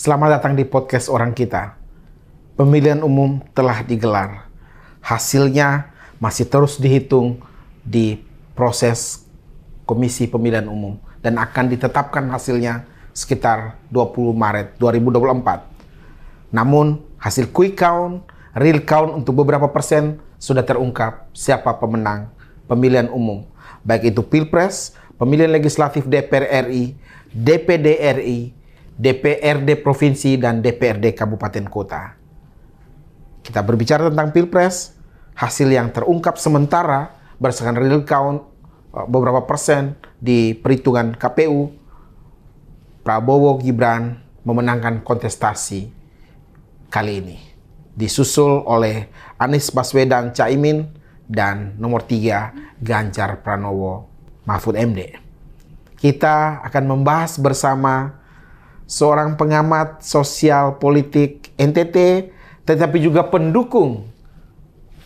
Selamat datang di podcast Orang Kita. Pemilihan umum telah digelar. Hasilnya masih terus dihitung di proses Komisi Pemilihan Umum dan akan ditetapkan hasilnya sekitar 20 Maret 2024. Namun, hasil quick count, real count untuk beberapa persen sudah terungkap siapa pemenang pemilihan umum, baik itu Pilpres, pemilihan legislatif DPR RI, DPD RI, DPRD Provinsi, dan DPRD Kabupaten Kota. Kita berbicara tentang Pilpres, hasil yang terungkap sementara berdasarkan real count beberapa persen di perhitungan KPU, Prabowo Gibran memenangkan kontestasi kali ini. Disusul oleh Anies Baswedan Caimin dan nomor 3 Ganjar Pranowo Mahfud MD. Kita akan membahas bersama seorang pengamat sosial politik NTT, tetapi juga pendukung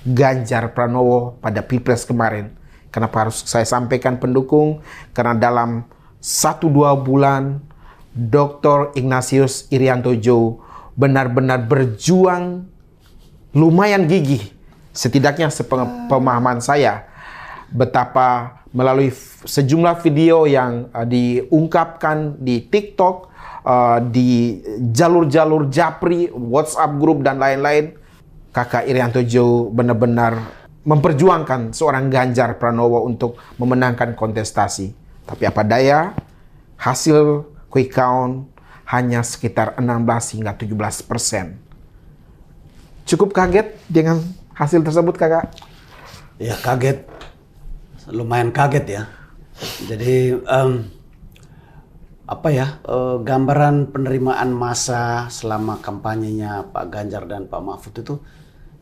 Ganjar Pranowo pada Pilpres kemarin. Kenapa harus saya sampaikan pendukung? Karena dalam 1-2 bulan Dr. Ignatius Irianto Joe benar-benar berjuang lumayan gigih, setidaknya sepemahaman saya, betapa melalui sejumlah video yang diungkapkan di TikTok, di jalur-jalur Japri, WhatsApp grup, dan lain-lain, Kakak Irianto Joe benar-benar memperjuangkan seorang Ganjar Pranowo untuk memenangkan kontestasi. Tapi apa daya, hasil quick count hanya sekitar 16 hingga 17%. Cukup kaget dengan hasil tersebut, Kakak? Ya, kaget. Lumayan kaget ya. Jadi gambaran penerimaan massa selama kampanyenya Pak Ganjar dan Pak Mahfud itu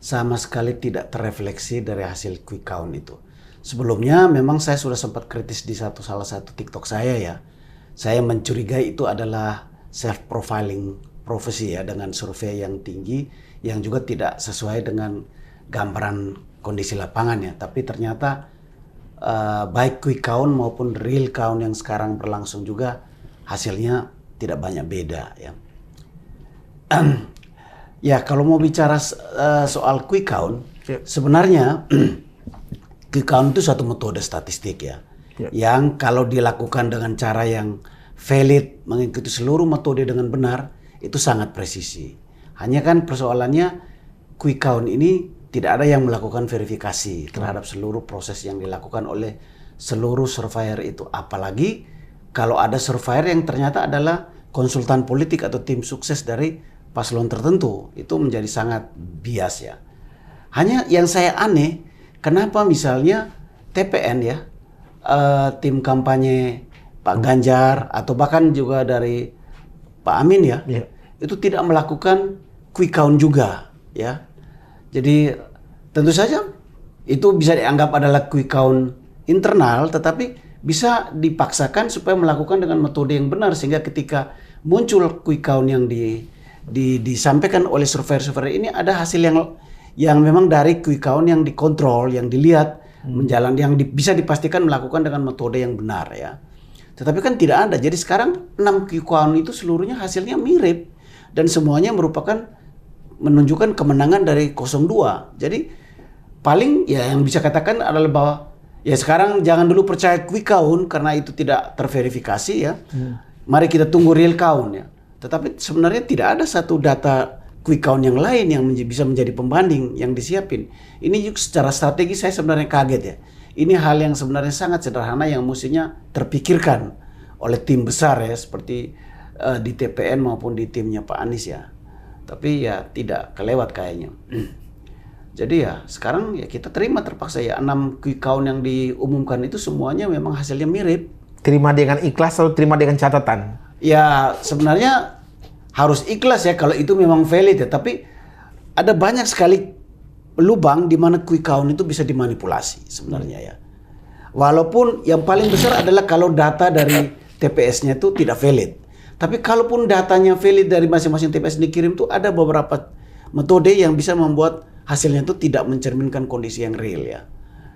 sama sekali tidak terrefleksi dari hasil quick count itu. Sebelumnya memang saya sudah sempat kritis di salah satu TikTok saya ya. Saya mencurigai itu adalah self-profiling profesi ya, dengan survei yang tinggi yang juga tidak sesuai dengan gambaran kondisi lapangan ya. Tapi ternyata baik quick count maupun real count yang sekarang berlangsung juga hasilnya tidak banyak beda ya. Ya, kalau mau bicara soal quick count, sebenarnya quick count itu satu metode statistik ya, yang kalau dilakukan dengan cara yang valid, mengikuti seluruh metode dengan benar, itu sangat presisi. Hanya kan persoalannya quick count ini tidak ada yang melakukan verifikasi terhadap seluruh proses yang dilakukan oleh seluruh surveyor itu. Apalagi kalau ada surveyor yang ternyata adalah konsultan politik atau tim sukses dari paslon tertentu, itu menjadi sangat bias ya. Hanya yang saya aneh, kenapa misalnya TPN ya, tim kampanye Pak Ganjar atau bahkan juga dari Pak Amin ya, itu tidak melakukan quick count juga ya. Jadi tentu saja itu bisa dianggap adalah quick count internal, tetapi bisa dipaksakan supaya melakukan dengan metode yang benar, sehingga ketika muncul quick count yang disampaikan oleh surveyor ini ada hasil yang memang dari quick count yang dikontrol, yang dilihat menjalan, yang bisa dipastikan melakukan dengan metode yang benar ya. Tetapi kan tidak ada. Jadi sekarang 6 quick count itu seluruhnya hasilnya mirip dan semuanya merupakan menunjukkan kemenangan dari 02. Jadi paling ya yang bisa katakan adalah bahwa ya sekarang jangan dulu percaya quick count karena itu tidak terverifikasi ya. Mari kita tunggu real count ya. Tetapi sebenarnya tidak ada satu data quick count yang lain yang bisa menjadi pembanding yang disiapin. Ini juga secara strategi saya sebenarnya kaget ya. Ini hal yang sebenarnya sangat sederhana yang mestinya terpikirkan oleh tim besar ya, seperti di TPN maupun di timnya Pak Anies ya. Tapi ya tidak kelewat kayaknya. Jadi ya sekarang ya kita terima terpaksa ya, 6 quick count yang diumumkan itu semuanya memang hasilnya mirip. Terima dengan ikhlas atau terima dengan catatan? Ya sebenarnya harus ikhlas ya kalau itu memang valid ya. Tapi ada banyak sekali lubang di mana quick count itu bisa dimanipulasi sebenarnya ya. Walaupun yang paling besar adalah kalau data dari TPS-nya itu tidak valid. Tapi kalaupun datanya valid dari masing-masing TPS dikirim, itu ada beberapa metode yang bisa membuat hasilnya itu tidak mencerminkan kondisi yang real ya.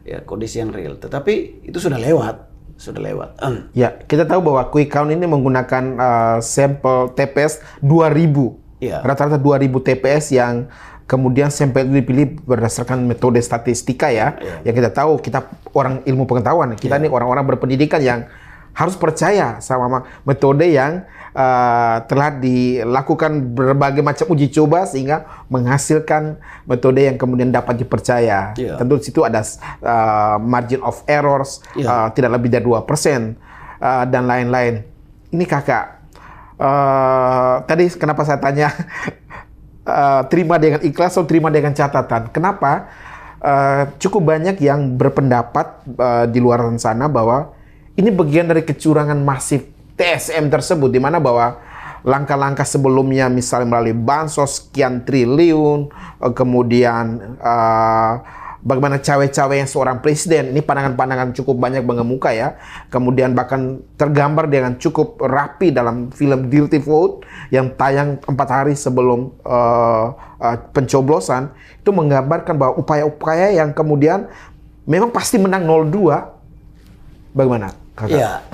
Ya, kondisi yang real. Tetapi itu sudah lewat. sudah lewat. Ya, kita tahu bahwa quick count ini menggunakan sampel TPS 2000. Ya. Rata-rata 2000 TPS yang kemudian sampel itu dipilih berdasarkan metode statistika ya. Yang kita tahu, kita orang ilmu pengetahuan, kita ini orang-orang berpendidikan yang harus percaya sama metode yang telah dilakukan berbagai macam uji coba sehingga menghasilkan metode yang kemudian dapat dipercaya. Tentu di situ ada margin of errors tidak lebih dari 2% dan lain-lain. Ini kakak, tadi kenapa saya tanya terima dengan ikhlas atau terima dengan catatan? Kenapa? Cukup banyak yang berpendapat di luar sana bahwa ini bagian dari kecurangan masif TSM tersebut, di mana bahwa langkah-langkah sebelumnya misalnya melalui bansos sekian triliun, kemudian bagaimana cawe-cawe yang seorang presiden, ini pandangan-pandangan cukup banyak mengemuka ya, kemudian bahkan tergambar dengan cukup rapi dalam film Dirty Vote yang tayang 4 hari sebelum pencoblosan, itu menggambarkan bahwa upaya-upaya yang kemudian memang pasti menang 02. Bagaimana, kakak? Ya,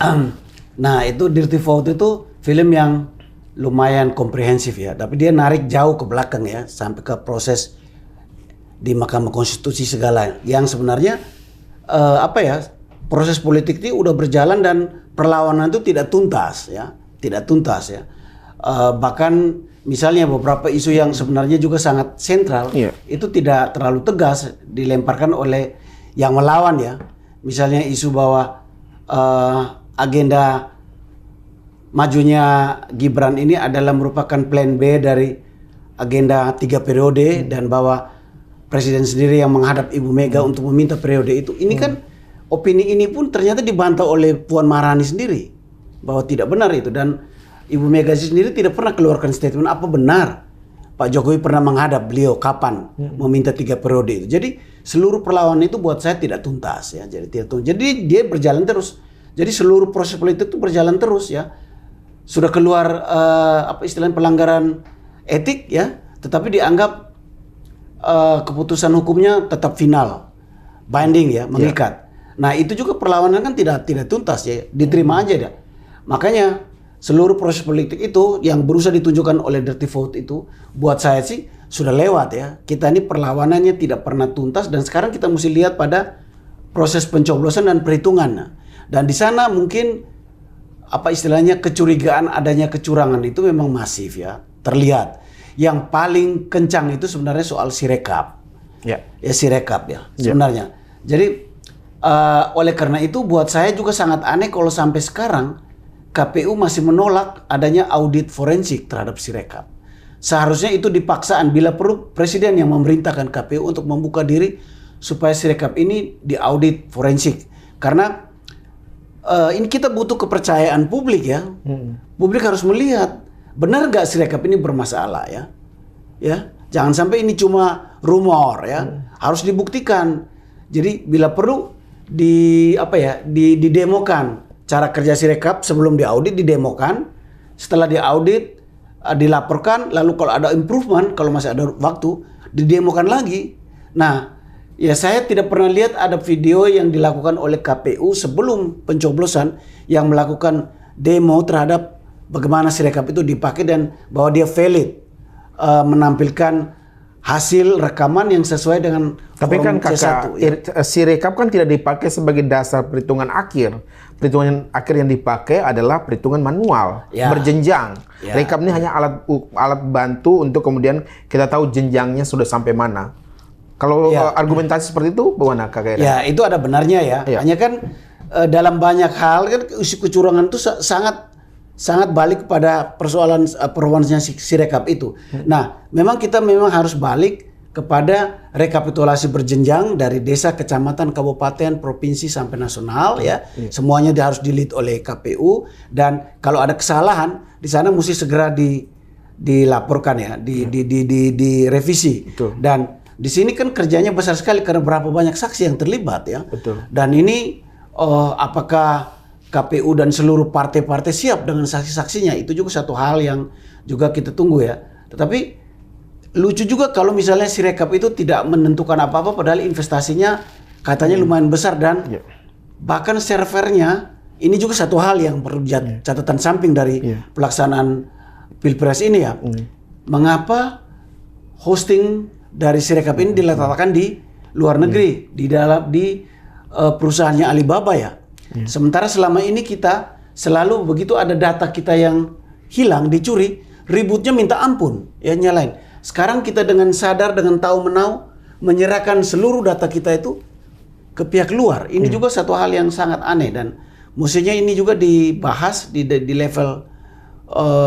nah itu Dirty Vote itu film yang lumayan komprehensif ya, tapi dia narik jauh ke belakang ya, sampai ke proses di Mahkamah Konstitusi segala, yang sebenarnya proses politik ini udah berjalan dan perlawanan itu tidak tuntas ya, bahkan misalnya beberapa isu yang sebenarnya juga sangat sentral itu tidak terlalu tegas dilemparkan oleh yang melawan ya, misalnya isu bahwa agenda majunya Gibran ini adalah merupakan plan B dari agenda 3 periode dan bahwa Presiden sendiri yang menghadap Ibu Mega untuk meminta periode itu. Ini kan opini ini pun ternyata dibantah oleh Puan Maharani sendiri bahwa tidak benar itu, dan Ibu Mega sendiri tidak pernah keluarkan statement apa benar Pak Jokowi pernah menghadap beliau kapan meminta 3 periode itu. Jadi seluruh perlawanan itu buat saya tidak tuntas ya. Jadi dia berjalan terus. Jadi seluruh proses politik itu berjalan terus ya. Sudah keluar istilahnya pelanggaran etik ya, tetapi dianggap keputusan hukumnya tetap final, binding ya, mengikat. Nah itu juga perlawanan kan tidak tuntas ya, diterima aja dah. Makanya seluruh proses politik itu yang berusaha ditunjukkan oleh Dirty Vote itu, buat saya sih sudah lewat ya. Kita ini perlawanannya tidak pernah tuntas, dan sekarang kita mesti lihat pada proses pencoblosan dan perhitungan. Dan di sana mungkin istilahnya kecurigaan adanya kecurangan itu memang masif ya, terlihat. Yang paling kencang itu sebenarnya soal Sirekap. Ya Sirekap ya sebenarnya. Jadi oleh karena itu buat saya juga sangat aneh kalau sampai sekarang KPU masih menolak adanya audit forensik terhadap Sirekap. Seharusnya itu dipaksaan, bila perlu Presiden yang memerintahkan KPU untuk membuka diri supaya Sirekap ini diaudit forensik. Karena ini kita butuh kepercayaan publik ya. Publik harus melihat benar gak Sirekap ini bermasalah ya. Jangan sampai ini cuma rumor ya. Harus dibuktikan. Jadi bila perlu didemokan cara kerja Sirekap sebelum diaudit, didemokan. Setelah diaudit dilaporkan, lalu kalau ada improvement, kalau masih ada waktu, didemokan lagi. Nah, ya saya tidak pernah lihat ada video yang dilakukan oleh KPU sebelum pencoblosan yang melakukan demo terhadap bagaimana Sirekap itu dipakai dan bahwa dia valid, menampilkan hasil rekaman yang sesuai dengan tapi kan C1, Sirekap kan tidak dipakai sebagai dasar perhitungan akhir. Perhitungan akhir yang dipakai adalah perhitungan manual berjenjang. Rekap ini hanya alat bantu untuk kemudian kita tahu jenjangnya sudah sampai mana. Kalau argumentasi seperti itu, bagaimana Kak? Ya itu ada benarnya ya. Hanya kan dalam banyak hal kan isu kecurangan itu sangat balik kepada persoalan performanya Sirekap itu. Nah, kita memang harus balik kepada rekapitulasi berjenjang dari desa, kecamatan, kabupaten, provinsi sampai nasional ya. Semuanya harus di-lead oleh KPU, dan kalau ada kesalahan di sana mesti segera dilaporkan ya, direvisi. Dan di sini kan kerjanya besar sekali karena berapa banyak saksi yang terlibat ya. Dan ini apakah KPU dan seluruh partai-partai siap dengan saksi-saksinya, itu juga satu hal yang juga kita tunggu ya. Tetapi lucu juga kalau misalnya Sirekap itu tidak menentukan apa-apa padahal investasinya katanya lumayan besar dan bahkan servernya ini juga satu hal yang perlu catatan samping dari pelaksanaan Pilpres ini ya. Mengapa hosting dari Sirekap ini diletakkan di luar negeri, di perusahaannya Alibaba ya. Sementara selama ini kita selalu begitu ada data kita yang hilang, dicuri, ributnya minta ampun, ya nyalain. Sekarang kita dengan sadar, dengan tahu menau, menyerahkan seluruh data kita itu ke pihak luar. Ini juga satu hal yang sangat aneh dan mestinya ini juga dibahas di level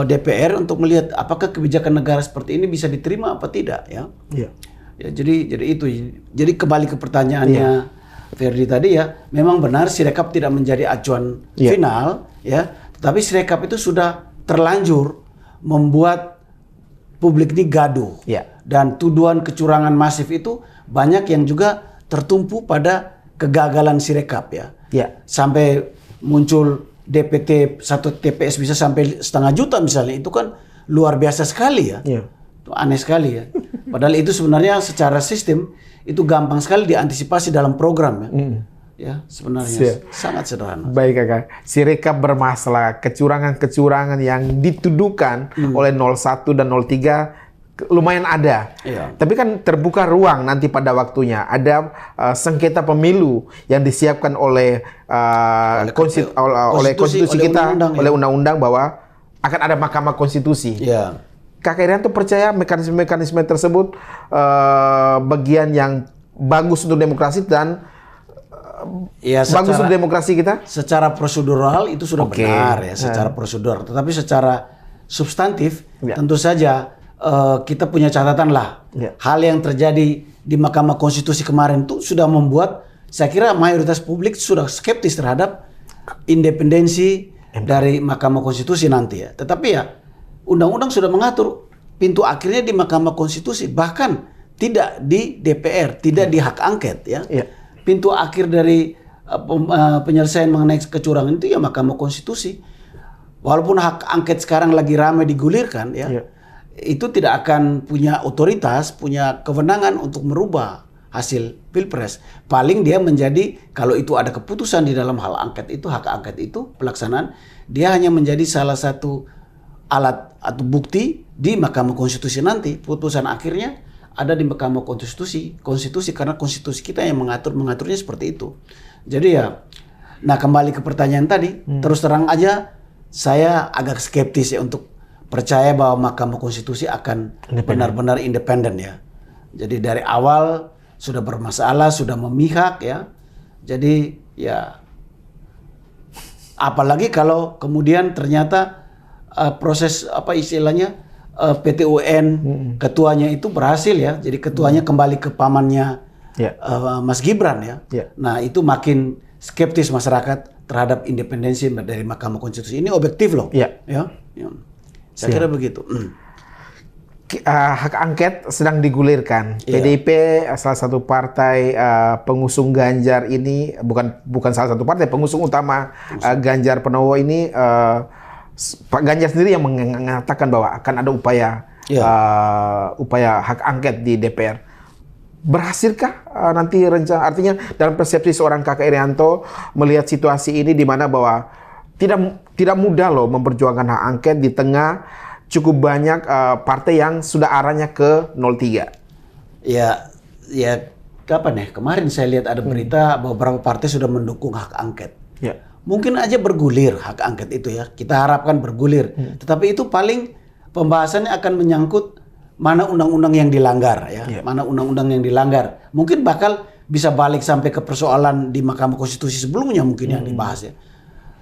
DPR untuk melihat apakah kebijakan negara seperti ini bisa diterima apa tidak ya. Ya jadi itu. Jadi kembali ke pertanyaannya Ferdi tadi ya, memang benar Sirekap tidak menjadi acuan final ya, tetapi Sirekap itu sudah terlanjur membuat publik ini gaduh. Dan tuduhan kecurangan masif itu banyak yang juga tertumpu pada kegagalan Sirekap ya. Sampai muncul DPT 1 TPS bisa sampai 500 juta misalnya, itu kan luar biasa sekali ya. Itu aneh sekali ya. Padahal itu sebenarnya secara sistem itu gampang sekali diantisipasi dalam program ya. Ya, sebenarnya sangat sederhana. Baik Kakak, Sirekap bermasalah, kecurangan-kecurangan yang dituduhkan oleh 01 dan 03 lumayan ada. Tapi kan terbuka ruang nanti pada waktunya. Ada sengketa pemilu yang disiapkan oleh konstitusi kita, oleh undang-undang bahwa akan ada Mahkamah Konstitusi. Kakak Irianto percaya mekanisme-mekanisme tersebut bagian yang bagus untuk demokrasi dan bagus untuk demokrasi kita? Secara prosedural itu sudah benar ya, secara prosedural. Tetapi secara substantif tentu saja kita punya catatan lah. Hal yang terjadi di Mahkamah Konstitusi kemarin itu sudah membuat, saya kira mayoritas publik sudah skeptis terhadap independensi dari Mahkamah Konstitusi nanti ya. Tetapi ya undang-undang sudah mengatur pintu akhirnya di Mahkamah Konstitusi, bahkan tidak di DPR, tidak di hak angket ya. Pintu akhir dari penyelesaian mengenai kecurangan itu ya Mahkamah Konstitusi. Walaupun hak angket sekarang lagi ramai digulirkan ya, itu tidak akan punya otoritas, punya kewenangan untuk merubah hasil Pilpres. Paling dia menjadi, kalau itu ada keputusan di dalam hal angket itu, hak angket itu, pelaksanaan, dia hanya menjadi salah satu alat atau bukti di Mahkamah Konstitusi nanti. Putusan akhirnya ada di Mahkamah Konstitusi karena konstitusi kita yang mengaturnya seperti itu. Jadi ya, nah kembali ke pertanyaan tadi, terus terang aja saya agak skeptis ya untuk percaya bahwa Mahkamah Konstitusi akan benar-benar independen ya. Jadi dari awal sudah bermasalah, sudah memihak ya. Jadi ya, apalagi kalau kemudian ternyata proses apa istilahnya PT UN ketuanya itu berhasil ya. Jadi ketuanya kembali ke pamannya Mas Gibran ya. Nah itu makin skeptis masyarakat terhadap independensi dari Mahkamah Konstitusi. Ini objektif loh. Saya kira begitu. Hak angket sedang digulirkan. PDIP salah satu partai pengusung Ganjar ini, bukan salah satu partai, pengusung utama Ganjar Pranowo ini, Pak Ganjar sendiri yang mengatakan bahwa akan ada upaya hak angket di DPR. Berhasilkah nanti rencana? Artinya dalam persepsi seorang Kakak Irianto melihat situasi ini di mana bahwa tidak mudah loh memperjuangkan hak angket di tengah cukup banyak partai yang sudah arahnya ke 03. Ya kapan ya? Kemarin saya lihat ada berita bahwa beberapa partai sudah mendukung hak angket. Mungkin aja bergulir hak angket itu ya. Kita harapkan bergulir. Tetapi itu paling pembahasannya akan menyangkut mana undang-undang yang dilanggar ya. Mana undang-undang yang dilanggar. Mungkin bakal bisa balik sampai ke persoalan di Mahkamah Konstitusi sebelumnya mungkin yang dibahas ya.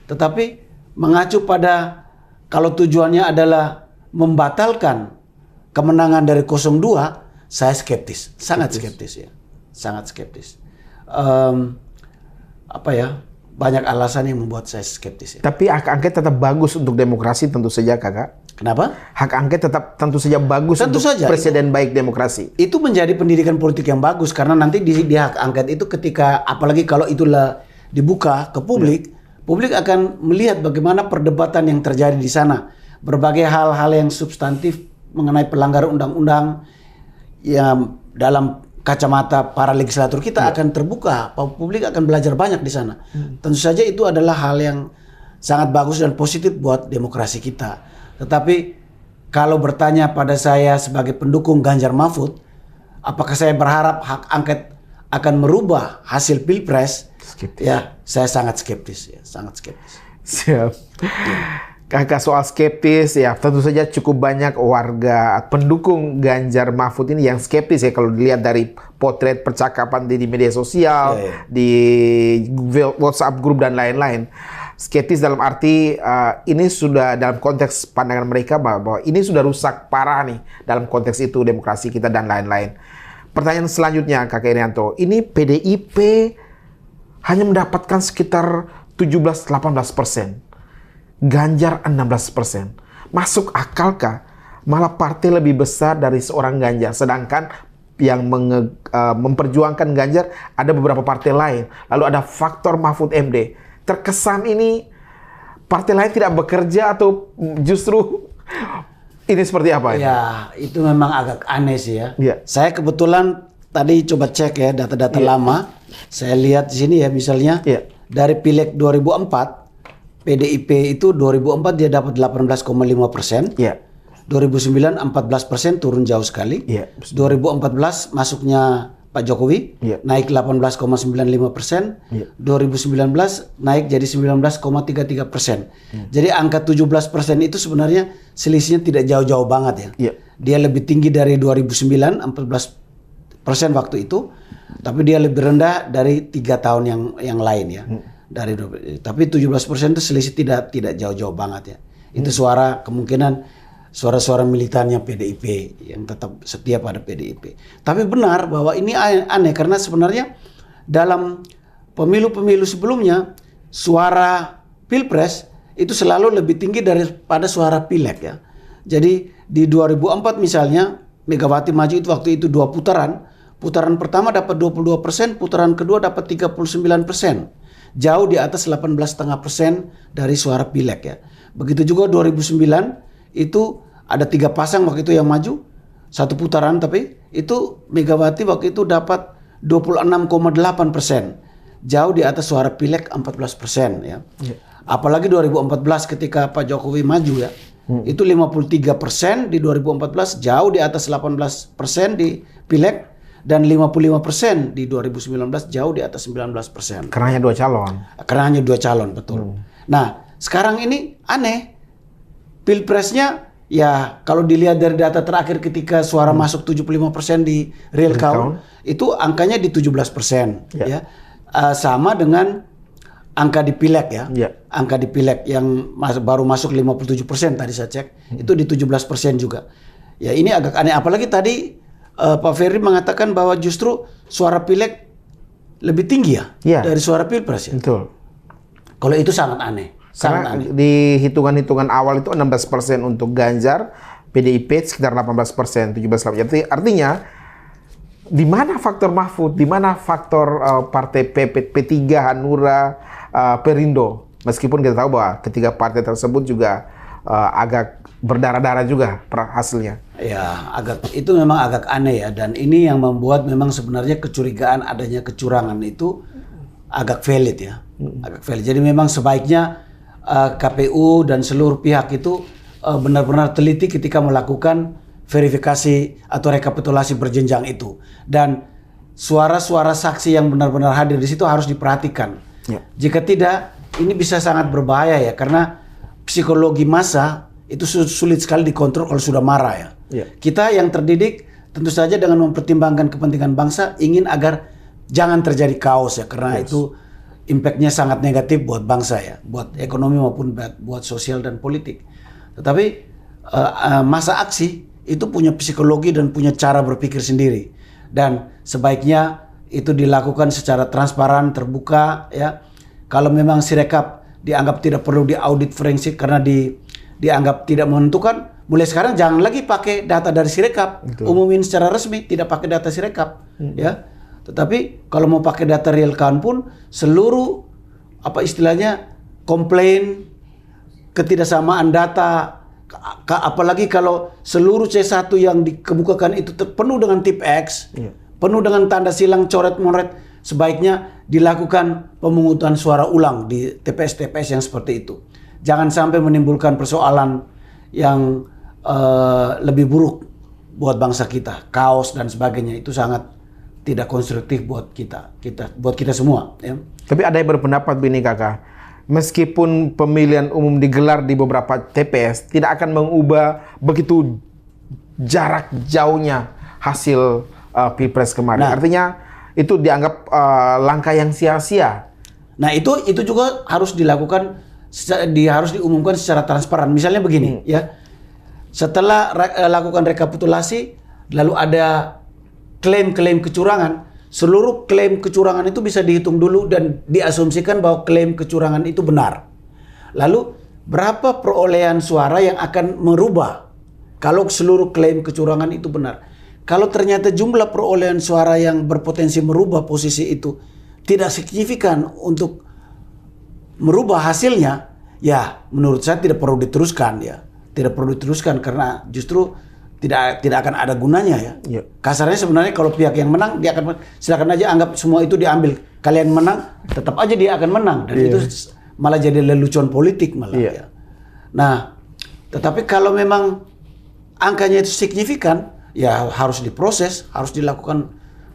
Tetapi mengacu pada kalau tujuannya adalah membatalkan kemenangan dari 02, saya skeptis. Sangat skeptis ya. Sangat skeptis. Banyak alasan yang membuat saya skeptis. Ya. Tapi hak angket tetap bagus untuk demokrasi tentu saja, Kakak. Kenapa? Hak angket tetap tentu saja bagus untuk presiden baik demokrasi. Itu menjadi pendidikan politik yang bagus karena nanti di hak angket itu ketika apalagi kalau itulah dibuka ke publik, publik akan melihat bagaimana perdebatan yang terjadi di sana. Berbagai hal-hal yang substantif mengenai pelanggaran undang-undang yang dalam kacamata para legislator kita akan terbuka, publik akan belajar banyak di sana. Tentu saja itu adalah hal yang sangat bagus dan positif buat demokrasi kita. Tetapi kalau bertanya pada saya sebagai pendukung Ganjar Mahfud, apakah saya berharap hak angket akan merubah hasil Pilpres? Skeptis. Ya, saya sangat skeptis, ya, sangat skeptis. Siap. Kakak soal skeptis ya, tentu saja cukup banyak warga pendukung Ganjar Mahfud ini yang skeptis ya kalau dilihat dari potret percakapan di media sosial, di WhatsApp grup dan lain-lain. Skeptis dalam arti ini sudah dalam konteks pandangan mereka bahwa ini sudah rusak parah nih dalam konteks itu demokrasi kita dan lain-lain. Pertanyaan selanjutnya Kakak Irianto, ini PDIP hanya mendapatkan sekitar 17-18%. Ganjar 16%. Masuk akalkah malah partai lebih besar dari seorang Ganjar, sedangkan yang memperjuangkan Ganjar ada beberapa partai lain. Lalu ada faktor Mahfud MD. Terkesan ini partai lain tidak bekerja atau justru ini seperti apa? Ya, itu memang agak aneh sih ya. Ya. Saya kebetulan tadi coba cek ya data-data lama. Saya lihat di sini ya misalnya dari Pileg 2004 PDIP itu 2004 dia dapat 18,5%. Iya. 2009 14% turun jauh sekali. Iya. 2014 masuknya Pak Jokowi naik 18,95%. 2019 naik jadi 19,33%. Jadi angka 17% itu sebenarnya selisihnya tidak jauh-jauh banget ya. Dia lebih tinggi dari 2009 14% waktu itu, tapi dia lebih rendah dari 3 tahun yang lain ya. Tapi 17% itu selisih tidak jauh-jauh banget ya. Itu kemungkinan suara-suara militannya PDIP yang tetap setia pada PDIP. Tapi benar bahwa ini aneh karena sebenarnya dalam pemilu-pemilu sebelumnya suara Pilpres itu selalu lebih tinggi daripada suara Pileg ya. Jadi di 2004 misalnya Megawati maju itu waktu itu 2 putaran. Putaran pertama dapat 22%, putaran kedua dapat 39%. Jauh di atas 18,5% dari suara Pileg ya. Begitu juga 2009 itu ada 3 pasang waktu itu yang maju 1 putaran, tapi itu Megawati waktu itu dapat 26,8%. Jauh di atas suara Pileg 14% ya. Apalagi 2014 ketika Pak Jokowi maju ya. Itu 53% di 2014, jauh di atas 18% di Pileg. Dan 55% di 2019, jauh di atas 19%. Karena hanya 2 calon. Karena hanya 2 calon, betul. Nah, sekarang ini aneh. Pilpresnya, ya kalau dilihat dari data terakhir ketika suara masuk 75% di real count, itu angkanya di 17%. Ya. Sama dengan angka di Pileg ya. Angka di Pileg yang baru masuk 57% tadi saya cek, itu di 17% juga. Ya ini agak aneh, apalagi tadi Pak Ferry mengatakan bahwa justru suara Pileg lebih tinggi ya dari suara Pilpres ya. Betul. Kalau itu sangat aneh. Karena di hitungan-hitungan awal itu 16% untuk Ganjar, PDIP sekitar 18%, 17%. Jadi artinya di mana faktor Mahfud, di mana faktor partai P3, Hanura, Perindo. Meskipun kita tahu bahwa ketiga partai tersebut juga agak berdarah-darah juga hasilnya. Ya, itu memang agak aneh ya, dan ini yang membuat memang sebenarnya kecurigaan adanya kecurangan itu agak valid ya. Agak valid. Jadi memang sebaiknya KPU dan seluruh pihak itu benar-benar teliti ketika melakukan verifikasi atau rekapitulasi berjenjang itu. Dan suara-suara saksi yang benar-benar hadir di situ harus diperhatikan. Jika tidak, ini bisa sangat berbahaya ya, karena psikologi massa itu sulit sekali dikontrol kalau sudah marah ya. Kita yang terdidik tentu saja dengan mempertimbangkan kepentingan bangsa ingin agar jangan terjadi kaos ya, karena itu impactnya sangat negatif buat bangsa ya, buat ekonomi maupun buat sosial dan politik. Tetapi masa aksi itu punya psikologi dan punya cara berpikir sendiri, dan sebaiknya itu dilakukan secara transparan, terbuka ya. Kalau memang Sirekap dianggap tidak perlu diaudit forensik karena dianggap tidak menentukan, mulai sekarang jangan lagi pakai data dari Sirekap. Umumin secara resmi, tidak pakai data Sirekap ya. Tetapi kalau mau pakai data real count pun seluruh komplain, ketidaksamaan data, apalagi kalau seluruh C1 yang dikemukakan itu penuh dengan tip X, penuh dengan tanda silang, coret-moret, sebaiknya dilakukan pemungutan suara ulang di TPS-TPS yang seperti itu. Jangan sampai menimbulkan persoalan yang lebih buruk buat bangsa kita, kaos dan sebagainya. Itu sangat tidak konstruktif buat kita semua. Ya. Tapi ada yang berpendapat begini kakak, meskipun pemilihan umum digelar di beberapa TPS, tidak akan mengubah begitu jarak jauhnya hasil Pilpres kemarin. Nah, artinya itu dianggap langkah yang sia-sia. Nah itu juga harus dilakukan, harus diumumkan secara transparan. Misalnya begini, ya, setelah lakukan rekapitulasi, lalu ada klaim-klaim kecurangan, seluruh klaim kecurangan itu bisa dihitung dulu dan diasumsikan bahwa klaim kecurangan itu benar. Lalu berapa perolehan suara yang akan merubah kalau seluruh klaim kecurangan itu benar? Kalau ternyata jumlah perolehan suara yang berpotensi merubah posisi itu tidak signifikan untuk merubah hasilnya, ya menurut saya tidak perlu diteruskan, ya. Tidak perlu diteruskan karena justru tidak akan ada gunanya, ya. Ya. Kasarnya sebenarnya kalau pihak yang menang, dia akan silakan aja anggap semua itu diambil. Kalian menang, tetap aja dia akan menang dan itu malah jadi lelucon politik malah. Ya. Nah, tetapi kalau memang angkanya itu signifikan, ya harus diproses, harus dilakukan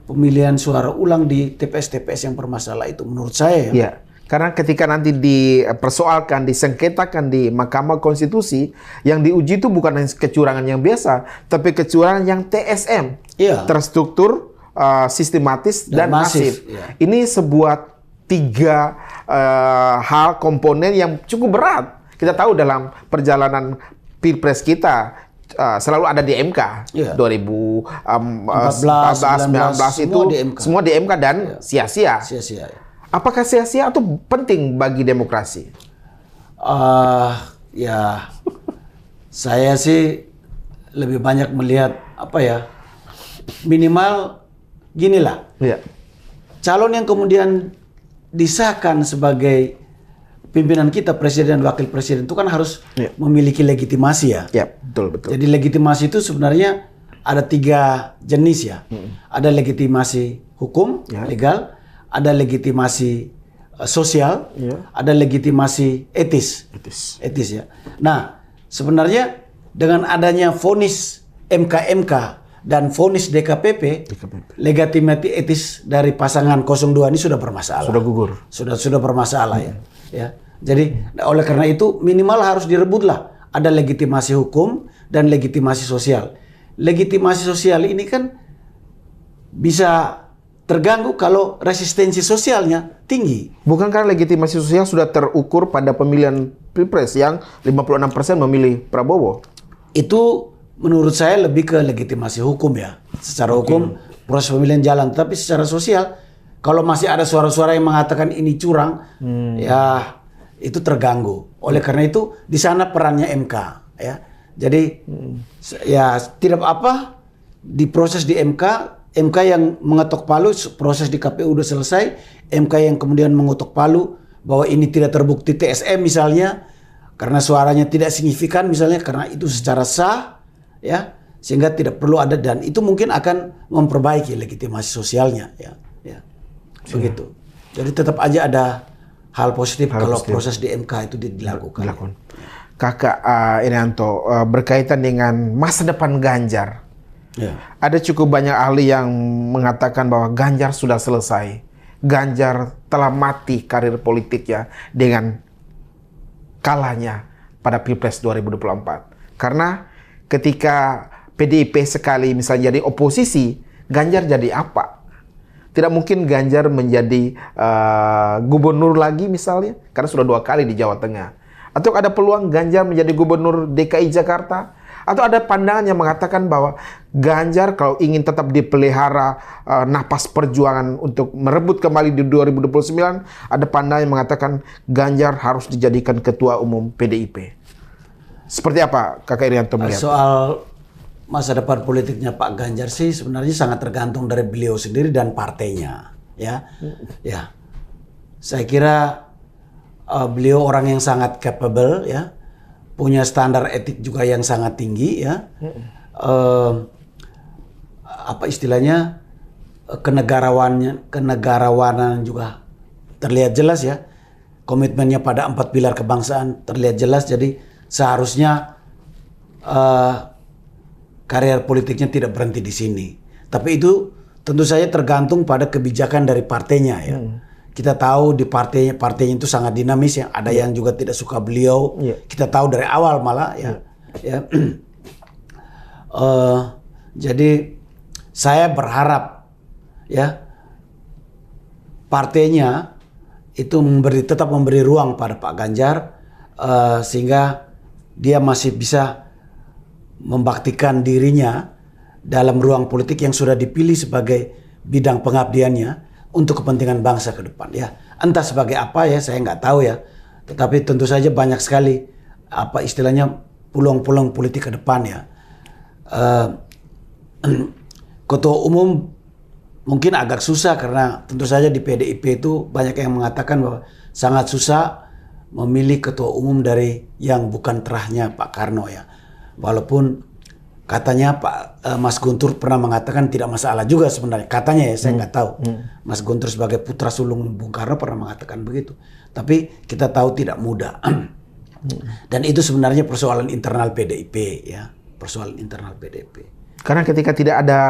pemilihan suara ulang di TPS-TPS yang bermasalah itu menurut saya, ya. Ya. Karena ketika nanti dipersoalkan, disengketakan di Mahkamah Konstitusi, yang diuji itu bukan hanya kecurangan yang biasa, tapi kecurangan yang TSM, terstruktur, sistematis dan masif. Ya. Ini sebuah 3 hal komponen yang cukup berat. Kita tahu dalam perjalanan Pilpres kita selalu ada di MK. 2014, 19 itu semua di MK dan sia-sia. Sia-sia. Apakah sia-sia atau penting bagi demokrasi? Ya, saya sih lebih banyak melihat minimal ginilah. Ya. Calon yang kemudian disahkan sebagai pimpinan kita, presiden dan wakil presiden itu kan harus memiliki legitimasi, ya. Ya, betul. Jadi legitimasi itu sebenarnya ada 3 jenis, ya. Ada legitimasi hukum, legal, ada legitimasi sosial, ada legitimasi etis, ya. Nah, sebenarnya dengan adanya vonis MK dan vonis DKPP, legitimasi etis dari pasangan 02 ini sudah bermasalah. Sudah gugur. Sudah bermasalah, ya. Jadi oleh karena itu minimal harus direbutlah ada legitimasi hukum dan legitimasi sosial. Legitimasi sosial ini kan bisa terganggu kalau resistensi sosialnya tinggi. Bukankah legitimasi sosial sudah terukur pada pemilihan Pilpres yang 56% memilih Prabowo? Itu menurut saya lebih ke legitimasi hukum, ya. Secara hukum proses pemilihan jalan, tapi secara sosial kalau masih ada suara-suara yang mengatakan ini curang, ya itu terganggu. Oleh karena itu di sana perannya MK, ya. Jadi ya tidak apa diproses di MK yang mengetok palu, proses di KPU udah selesai, MK yang kemudian mengetok palu bahwa ini tidak terbukti TSM misalnya, karena suaranya tidak signifikan misalnya, karena itu secara sah, ya, sehingga tidak perlu ada, dan itu mungkin akan memperbaiki legitimasi sosialnya, ya. Begitu. Jadi tetap aja ada hal positif kalau proses di MK itu dilakukan. Kakak Irianto, berkaitan dengan masa depan Ganjar. Ya. Ada cukup banyak ahli yang mengatakan bahwa Ganjar sudah selesai. Ganjar telah mati karir politiknya dengan kalahnya pada Pilpres 2024. Karena ketika PDIP sekali misalnya jadi oposisi, Ganjar jadi apa? Tidak mungkin Ganjar menjadi gubernur lagi misalnya, karena sudah 2 kali di Jawa Tengah. Atau ada peluang Ganjar menjadi gubernur DKI Jakarta? Atau ada pandangan yang mengatakan bahwa Ganjar kalau ingin tetap dipelihara napas perjuangan untuk merebut kembali di 2029, ada pandangan yang mengatakan Ganjar harus dijadikan ketua umum PDIP. Seperti apa Kakak Irianto melihat? Soal masa depan politiknya Pak Ganjar sih sebenarnya sangat tergantung dari beliau sendiri dan partainya, ya. Ya. Saya kira beliau orang yang sangat capable, ya. Punya standar etik juga yang sangat tinggi, ya. Apa istilahnya, kenegarawanan juga terlihat jelas ya. Komitmennya pada 4 pilar kebangsaan terlihat jelas. Jadi seharusnya karier politiknya tidak berhenti di sini. Tapi itu tentu saja tergantung pada kebijakan dari partainya ya. Kita tahu di partainya itu sangat dinamis ya. Ada yang juga tidak suka beliau. Kita tahu dari awal malah ya. Ya. Jadi saya berharap ya partainya itu tetap memberi ruang pada Pak Ganjar sehingga dia masih bisa membaktikan dirinya dalam ruang politik yang sudah dipilih sebagai bidang pengabdiannya untuk kepentingan bangsa ke depan ya. Entah sebagai apa ya, saya nggak tahu ya. Tetapi tentu saja banyak sekali apa istilahnya peluang-peluang politik ke depan ya. Ketua umum mungkin agak susah karena tentu saja di PDIP itu banyak yang mengatakan bahwa sangat susah memilih ketua umum dari yang bukan terahnya Pak Karno ya. Walaupun katanya Mas Guntur pernah mengatakan tidak masalah juga sebenarnya. Katanya ya, saya nggak tahu. Mas Guntur sebagai putra sulung Bung Karno pernah mengatakan begitu. Tapi kita tahu tidak mudah. Dan itu sebenarnya persoalan internal PDIP ya. Persoalan internal PDIP. Karena ketika tidak ada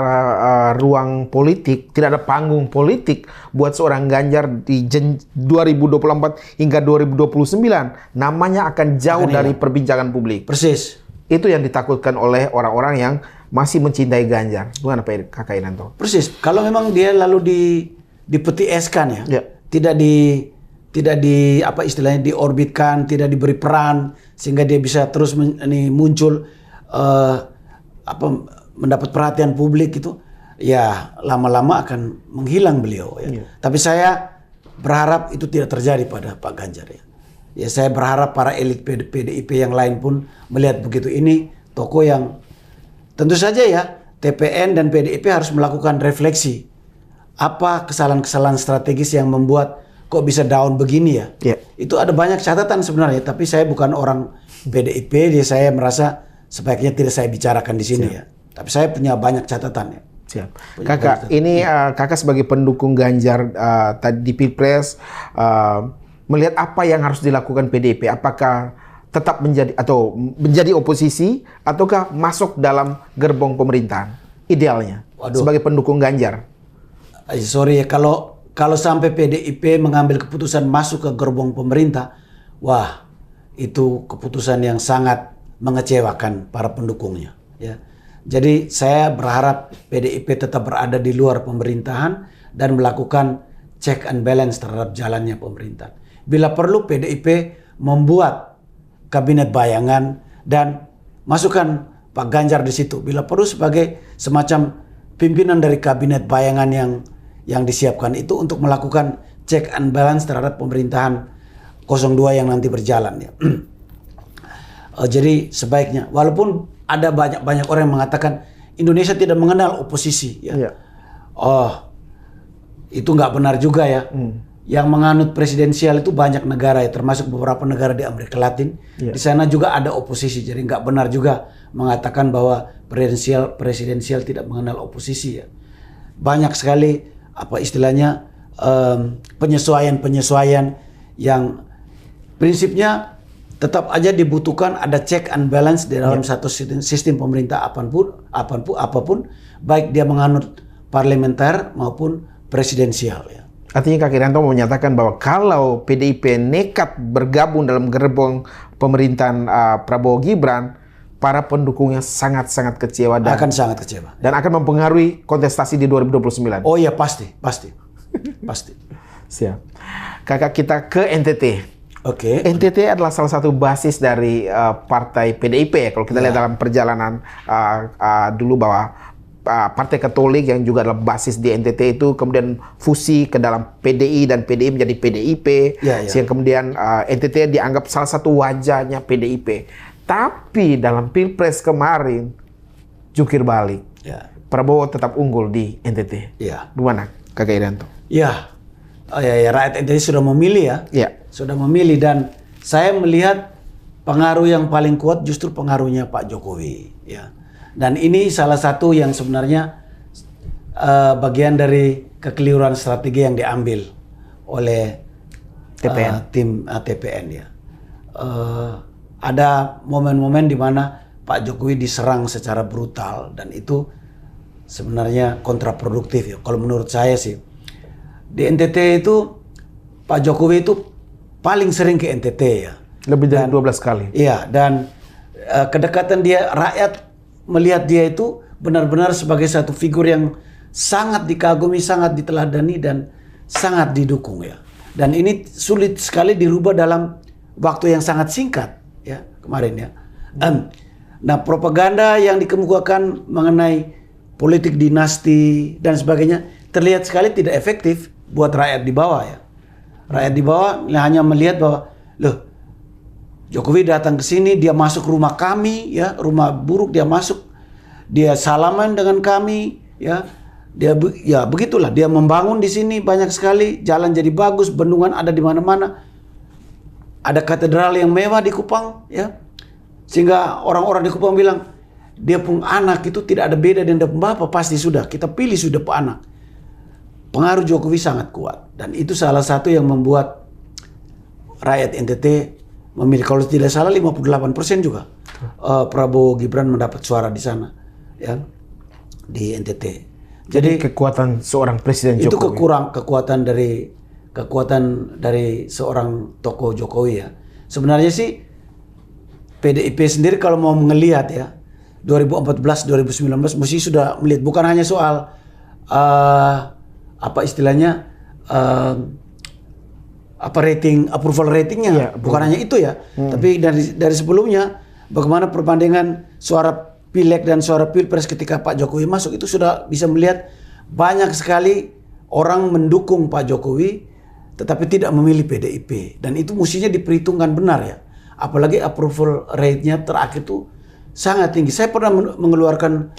ruang politik, tidak ada panggung politik buat seorang Ganjar di 2024 hingga 2029, namanya akan jauh dari perbincangan publik. Persis. Itu yang ditakutkan oleh orang-orang yang masih mencintai Ganjar. Bukan apa Kakak Inanto? Persis. Kalau memang dia lalu dipeti eskan ya, tidak di apa istilahnya diorbitkan, tidak diberi peran sehingga dia bisa terus muncul mendapat perhatian publik itu, ya lama-lama akan menghilang beliau ya. Tapi saya berharap itu tidak terjadi pada Pak Ganjar ya. Ya saya berharap para elit PDIP yang lain pun melihat begitu. Ini tokoh yang tentu saja ya TPN dan PDIP harus melakukan refleksi. Apa kesalahan-kesalahan strategis yang membuat kok bisa down begini ya. Itu ada banyak catatan sebenarnya, tapi saya bukan orang PDIP, jadi saya merasa sebaiknya tidak saya bicarakan di sini ya. Tapi saya punya banyak catatan ya. Siap. Kakak, ini kakak sebagai pendukung Ganjar tadi di Pilpres, melihat apa yang harus dilakukan PDIP? Apakah tetap menjadi oposisi ataukah masuk dalam gerbong pemerintahan? Idealnya. Sebagai pendukung Ganjar. Sorry ya, kalau sampai PDIP mengambil keputusan masuk ke gerbong pemerintah, wah itu keputusan yang sangat mengecewakan para pendukungnya ya. Jadi saya berharap PDIP tetap berada di luar pemerintahan dan melakukan check and balance terhadap jalannya pemerintahan. Bila perlu PDIP membuat kabinet bayangan dan masukkan Pak Ganjar di situ. Bila perlu sebagai semacam pimpinan dari kabinet bayangan yang disiapkan itu untuk melakukan check and balance terhadap pemerintahan 02 yang nanti berjalan ya. Jadi sebaiknya, walaupun ada banyak orang yang mengatakan Indonesia tidak mengenal oposisi ya. Oh, itu nggak benar juga ya. Yang menganut presidensial itu banyak negara ya, termasuk beberapa negara di Amerika Latin. Di sana juga ada oposisi, jadi nggak benar juga mengatakan bahwa presidensial tidak mengenal oposisi ya. Banyak sekali apa istilahnya penyesuaian yang prinsipnya tetap aja dibutuhkan ada check and balance di dalam satu sistem pemerintah apapun, baik dia menganut parlementer maupun presidensial ya. Artinya Kak Irianto mau menyatakan bahwa kalau PDIP nekat bergabung dalam gerbong pemerintahan Prabowo Gibran, para pendukungnya sangat-sangat kecewa dan akan sangat kecewa dan akan mempengaruhi kontestasi di 2029. Oh iya pasti. Siap. Kakak, kita ke NTT. Oke. NTT adalah salah satu basis dari partai PDIP ya. Kalau kita lihat dalam perjalanan dulu bahwa Partai Katolik yang juga adalah basis di NTT itu kemudian fusi ke dalam PDI dan PDI menjadi PDIP. Sehingga kemudian NTT dianggap salah satu wajahnya PDIP. Tapi dalam Pilpres kemarin jungkir balik. Prabowo tetap unggul di NTT. Gimana Kakak Irianto? Rakyat NTT sudah memilih sudah memilih, dan saya melihat pengaruh yang paling kuat justru pengaruhnya Pak Jokowi ya. Dan ini salah satu yang sebenarnya bagian dari kekeliruan strategi yang diambil oleh TPN. tim TPN ya. Ada momen-momen di mana Pak Jokowi diserang secara brutal dan itu sebenarnya kontraproduktif ya. Kalau menurut saya sih di NTT itu Pak Jokowi itu paling sering ke NTT ya. Lebih dari 12 kali. Iya, dan kedekatan dia, rakyat melihat dia itu benar-benar sebagai satu figur yang sangat dikagumi, sangat diteladani dan sangat didukung ya. Dan ini sulit sekali dirubah dalam waktu yang sangat singkat ya kemarin ya. Nah, propaganda yang dikemukakan mengenai politik dinasti dan sebagainya terlihat sekali tidak efektif buat rakyat di bawah ya. Rakyat di bawah hanya melihat bahwa loh, Jokowi datang ke sini, dia masuk rumah kami ya, rumah buruk dia masuk, dia salaman dengan kami ya. Dia ya begitulah, dia membangun di sini banyak sekali, jalan jadi bagus, bendungan ada di mana-mana. Ada katedral yang mewah di Kupang ya. Sehingga orang-orang di Kupang bilang, dia pun anak itu tidak ada beda dengan bapak, pasti sudah kita pilih sudah pak anak. Pengaruh Jokowi sangat kuat dan itu salah satu yang membuat rakyat NTT memilih, kalau tidak salah 58% juga Prabowo Gibran mendapat suara di sana ya, di NTT. Jadi kekuatan seorang presiden itu Jokowi. kekuatan dari seorang tokoh Jokowi ya. Sebenarnya sih PDIP sendiri kalau mau melihat ya 2014 2019 mesti sudah melihat, bukan hanya soal apa istilahnya apa rating, approval ratingnya ya, bukan hanya itu ya, tapi dari sebelumnya bagaimana perbandingan suara Pileg dan suara Pilpres ketika Pak Jokowi masuk itu sudah bisa melihat banyak sekali orang mendukung Pak Jokowi tetapi tidak memilih PDIP, dan itu mestinya diperhitungkan benar ya. Apalagi approval rate-nya terakhir itu sangat tinggi. Saya pernah mengeluarkan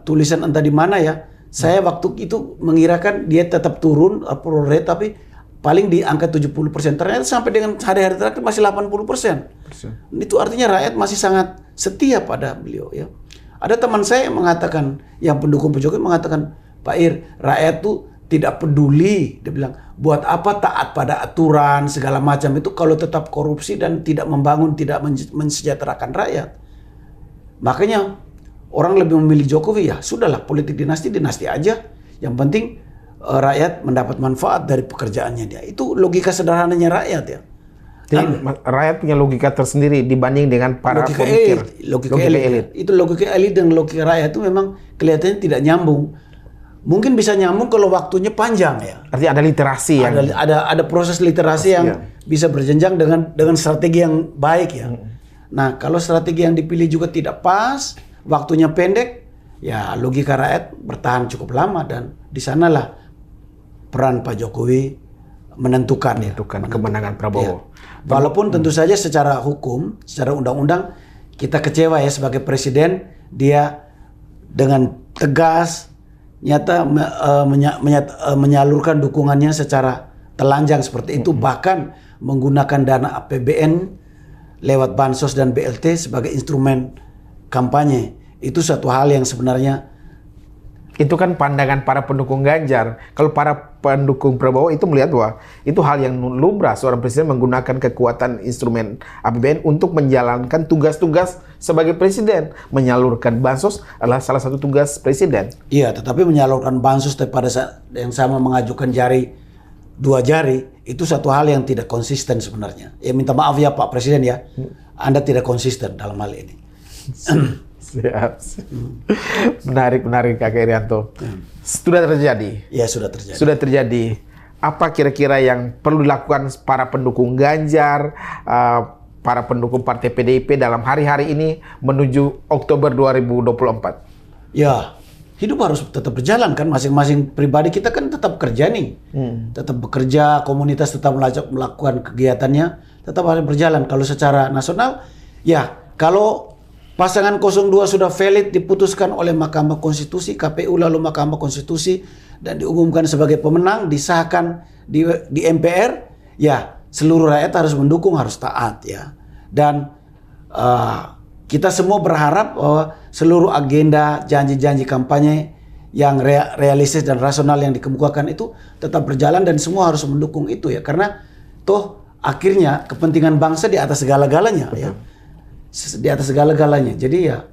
tulisan entah di mana ya. Saya waktu itu mengirakan dia tetap turun approval rate tapi paling di angka 70%. Ternyata sampai dengan hari-hari terakhir masih 80%. Itu artinya rakyat masih sangat setia pada beliau ya. Ada teman saya yang mengatakan, yang pendukung Pak Jokowi mengatakan, Pak Ir, rakyat tuh tidak peduli. Dia bilang, buat apa taat pada aturan segala macam itu kalau tetap korupsi dan tidak membangun, tidak mensejahterakan rakyat. Makanya orang lebih memilih Jokowi, ya sudahlah, politik dinasti aja. Yang penting rakyat mendapat manfaat dari pekerjaannya dia. Itu logika sederhananya rakyat ya. Jadi rakyat punya logika tersendiri dibanding dengan para pemikir. Logika elit. Itu logika elit dan logika rakyat itu memang kelihatannya tidak nyambung. Mungkin bisa nyambung kalau waktunya panjang ya. Artinya ada literasi yang ada proses literasi yang bisa berjenjang dengan strategi yang baik ya. Nah, kalau strategi yang dipilih juga tidak pas, waktunya pendek, ya logika rakyat bertahan cukup lama, dan di sanalah peran Pak Jokowi menentukan kemenangan Prabowo. Ya. Walaupun tentu saja secara hukum, secara undang-undang kita kecewa ya sebagai presiden, dia dengan tegas menyalurkan dukungannya secara telanjang seperti itu, bahkan menggunakan dana APBN lewat bansos dan BLT sebagai instrumen kampanye. Itu satu hal yang sebenarnya itu kan pandangan para pendukung Ganjar. Kalau para pendukung Prabowo itu melihat bahwa itu hal yang lumrah seorang presiden menggunakan kekuatan instrumen APBN untuk menjalankan tugas-tugas sebagai presiden. Menyalurkan bansos adalah salah satu tugas presiden. Iya, tetapi menyalurkan bansos pada saat yang sama mengajukan dua jari itu satu hal yang tidak konsisten sebenarnya. Ya minta maaf ya Pak Presiden ya, Anda tidak konsisten dalam hal ini. Siap. Menarik Kakek Irianto. Sudah terjadi. Ya, sudah terjadi. Sudah terjadi. Apa kira-kira yang perlu dilakukan para pendukung Ganjar, para pendukung Partai PDIP dalam hari-hari ini menuju Oktober 2024? Ya, hidup harus tetap berjalan kan, masing-masing pribadi kita kan tetap kerja nih. Tetap bekerja, komunitas tetap melakukan kegiatannya, tetap harus berjalan. Kalau secara nasional, ya kalau pasangan 02 sudah valid diputuskan oleh Mahkamah Konstitusi, KPU lalu Mahkamah Konstitusi, dan diumumkan sebagai pemenang, disahkan di MPR, ya seluruh rakyat harus mendukung, harus taat ya. Dan kita semua berharap bahwa seluruh agenda janji-janji kampanye yang realistis dan rasional yang dikemukakan itu tetap berjalan dan semua harus mendukung itu ya, karena toh akhirnya kepentingan bangsa di atas segala-galanya ya, di atas segala-galanya. Jadi ya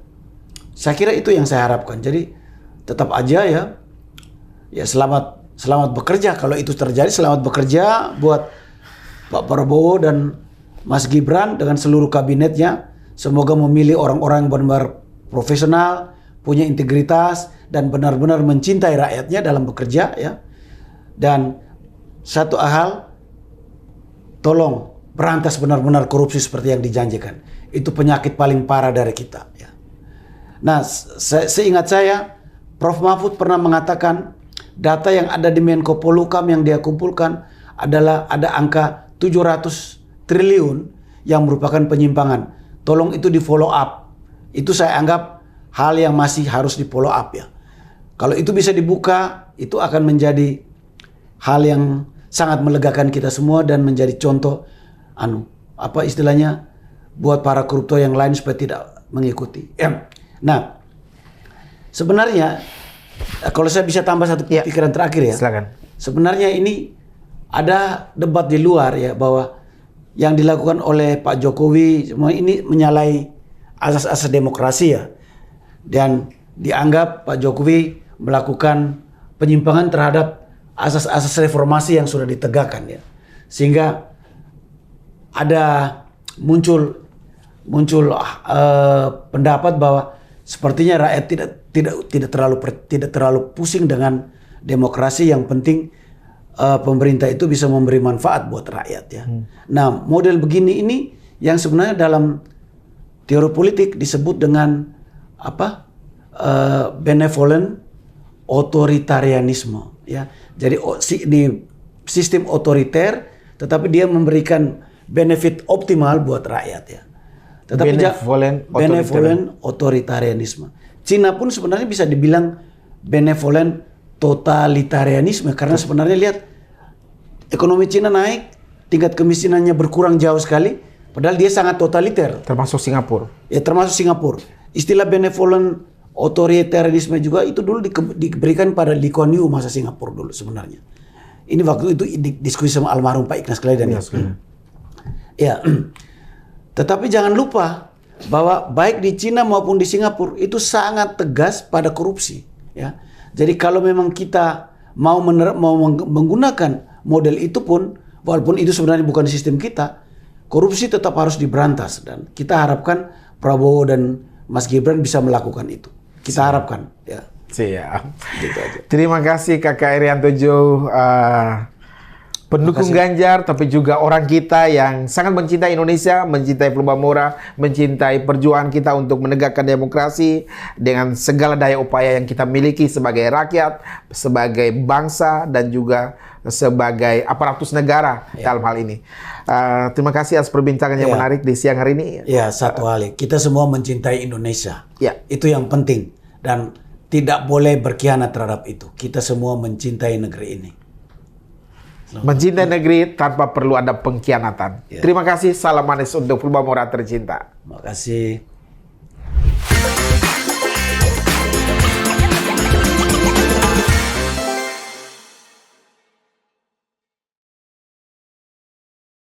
saya kira itu yang saya harapkan. Jadi tetap aja ya selamat bekerja kalau itu terjadi. Selamat bekerja buat Pak Prabowo dan Mas Gibran dengan seluruh kabinetnya. Semoga memilih orang-orang yang benar-benar profesional, punya integritas dan benar-benar mencintai rakyatnya dalam bekerja ya. Dan satu hal, tolong berantas benar-benar korupsi seperti yang dijanjikan. Itu penyakit paling parah dari kita ya. Nah, seingat saya Prof Mahfud pernah mengatakan data yang ada di Menko Polhukam yang dia kumpulkan adalah ada angka 700 triliun yang merupakan penyimpangan. Tolong itu di follow up. Itu saya anggap hal yang masih harus di follow up ya. Kalau itu bisa dibuka, itu akan menjadi hal yang sangat melegakan kita semua dan menjadi contoh apa istilahnya buat para koruptor yang lain supaya tidak mengikuti. Ya. Nah, sebenarnya kalau saya bisa tambah satu pikiran terakhir ya. Silakan. Sebenarnya ini ada debat di luar ya bahwa yang dilakukan oleh Pak Jokowi semua ini menyalahi asas-asas demokrasi ya. Dan dianggap Pak Jokowi melakukan penyimpangan terhadap asas-asas reformasi yang sudah ditegakkan ya. Sehingga ada muncul pendapat bahwa sepertinya rakyat tidak terlalu pusing dengan demokrasi, yang penting pemerintah itu bisa memberi manfaat buat rakyat ya. Nah, model begini ini yang sebenarnya dalam teori politik disebut dengan benevolent authoritarianisme ya. Jadi ini sistem otoriter tetapi dia memberikan benefit optimal buat rakyat ya. Tetapi benevolent authoritarianisme. Cina pun sebenarnya bisa dibilang benevolent totalitarianisme karena sebenarnya lihat ekonomi Cina naik, tingkat kemiskinannya berkurang jauh sekali, padahal dia sangat totaliter. Termasuk Singapura. Ya, termasuk Singapura. Istilah benevolent authoritarianisme juga itu dulu diberikan pada Lee Kuan Yew masa Singapura dulu sebenarnya. Ini waktu itu diskusi sama almarhum Pak Ignas Klaidan. Ya. Tetapi jangan lupa bahwa baik di Cina maupun di Singapura itu sangat tegas pada korupsi ya. Jadi kalau memang kita mau menggunakan model itu pun, walaupun itu sebenarnya bukan sistem kita, korupsi tetap harus diberantas dan kita harapkan Prabowo dan Mas Gibran bisa melakukan itu. Kita harapkan ya. Siap. Gitu aja. Terima kasih Kakak Irianto Jo, pendukung Ganjar, tapi juga orang kita yang sangat mencintai Indonesia, mencintai Pulau Bamora, mencintai perjuangan kita untuk menegakkan demokrasi dengan segala daya upaya yang kita miliki sebagai rakyat, sebagai bangsa, dan juga sebagai aparatus negara dalam hal ini. Terima kasih atas perbincangan yang menarik di siang hari ini. Ya, satu hal, kita semua mencintai Indonesia. Ya. Itu yang penting dan tidak boleh berkhianat terhadap itu. Kita semua mencintai negeri ini. Mencintai negeri tanpa perlu ada pengkhianatan. Terima kasih, salam manis untuk Pulau Bamora tercinta. Terima kasih.